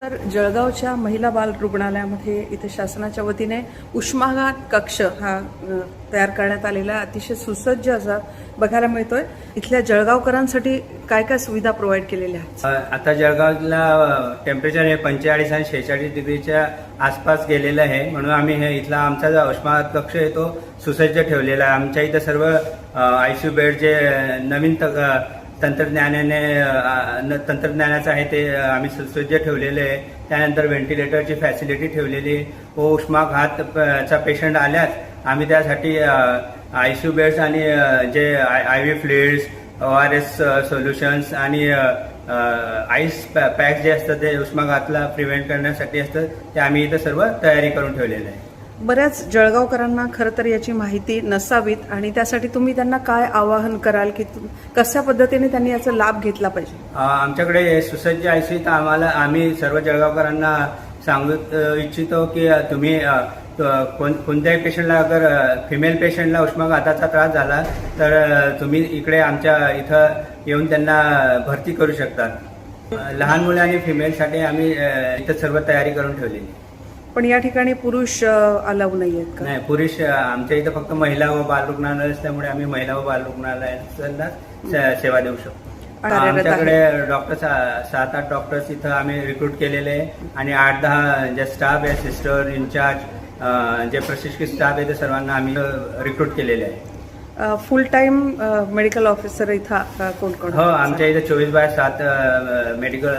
तर जळगावच्या महिला बाल रुग्णालयामध्ये इथे शासनाच्या वतीने उष्माघात कक्ष हा तयार करण्यात आलेला अतिशय सुसज्ज असा बघायला मिळतोय. इथल्या जळगावकरांसाठी काय काय सुविधा प्रोव्हाइड केलेल्या आहेत? आता जळगावला टेम्परेचर हे 45 आणि 46 डिग्रीच्या आसपास गेलेलं आहे, म्हणून आम्ही हे इथला आमचा जो उष्माघात कक्ष आहे तो सुसज्ज ठेवलेला आहे. आमच्या इथं सर्व आयसीयू बेड जे नवीन तंत्रज्ञानाचं आहे ते आम्ही सुसज्ज ठेवलेले आहे. त्यानंतर व्हेंटिलेटरची फॅसिलिटी ठेवलेली व उष्माघातचा पेशंट आल्यास आम्ही त्यासाठी आयसीयू बेड्स आणि जे IV फ्लुइड्स, ORS सोल्युशन्स आणि आईस पॅक जे असतं ते उष्माघातला प्रिव्हेंट करण्यासाठी असतं ते आम्ही इथं सर्व तयारी करून ठेवलेलं आहे. बऱ्याच जळगावकरांना खरं तर याची माहिती नसावीत आणि त्यासाठी तुम्ही त्यांना काय आवाहन कराल की कशा पद्धतीने त्यांनी याचा लाभ घेतला पाहिजे? आमच्याकडे सुसज्ज आयसीयू आम्ही सर्व जळगावकरांना सांगू इच्छितो की तुम्ही कोणत्याही पेशंटला अगर फिमेल पेशंटला उष्माघाताचा त्रास झाला तर तुम्ही इकडे आमच्या इथं येऊन त्यांना भरती करू शकतात. लहान मुलं आणि फिमेलसाठी आम्ही इथं सर्व तयारी करून ठेवलेली. पण या ठिकाणी पुरुष अलाव नाही आहेत का? नाही, पुरुष आमच्या इथं फक्त महिला व बाल रुग्णालय असल्यामुळे आम्ही महिला व बाल रुग्णालयाला सेवा देऊ शकतो. आमच्याकडे डॉक्टर 7-8 डॉक्टर्स इथं आम्ही रिक्रूट केलेले आहे आणि 8-10 जे स्टाफ आहे, सिस्टर, इन्चार्ज, जे प्रशिक्षित स्टाफ आहे ते सर्वांना आम्ही रिक्रूट केलेले आहे. फुल टाइम मेडिकल ऑफिसर इथं कोण कोण? हो, आमच्या इथे 24/7 मेडिकल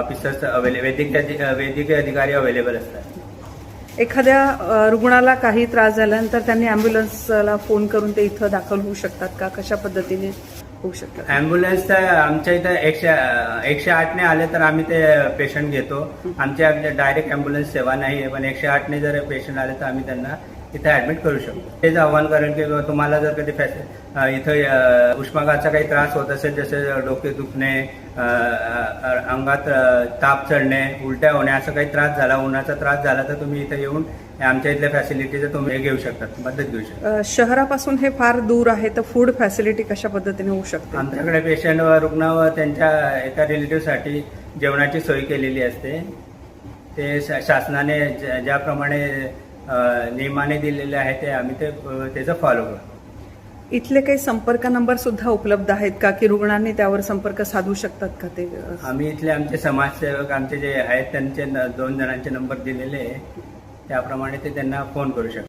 ऑफिसर्स वैद्यकीय अधिकारी अवेलेबल असतात. एखाद्या रुग्णाला काही त्रास झाल्यानंतर त्यांनी अँब्युलन्सला फोन करून ते इथं दाखल होऊ शकतात का? कशा पद्धतीने होऊ शकतात? अँब्युलन्स तर आमच्या इथं 108ने आले तर आम्ही ते पेशंट घेतो. आमच्या डायरेक्ट अँब्युलन्स सेवा नाही आहे, पण 108ने जर पेशंट आले तर आम्ही त्यांना इथे ऍडमिट करू शकतो. तेच आव्हान करेन की तुम्हाला जर कधी इथं उष्माघाताचा काही त्रास होत असेल, जसे डोके दुखणे, अंगात ताप चढणे, उलट्या होणे, असं काही त्रास झाला, उन्हाचा त्रास झाला तर तुम्ही इथे येऊन आमच्या इथल्या फॅसिलिटीचं तुम्ही घेऊ शकता, मदत घेऊ शकता. शहरापासून हे फार दूर आहे तर फूड फॅसिलिटी कशा पद्धतीने होऊ शकते? आमच्याकडे पेशंट व रुग्ण व त्यांच्या एका रिलेटिव्हसाठी जेवणाची सोय केलेली असते. ते शासनाने ज्याप्रमाणे नियमाने दिलेले आहे ते आम्ही त्याचं फॉलो करतो. इथले काही संपर्क नंबर सुद्धा उपलब्ध आहेत का की रुग्णांनी त्यावर संपर्क साधू शकतात का? ते आम्ही इथले आमचे समाजसेवक आमचे जे आहेत त्यांचे 2 जणांचे नंबर दिलेले आहे, त्याप्रमाणे ते त्यांना फोन करू शकतात.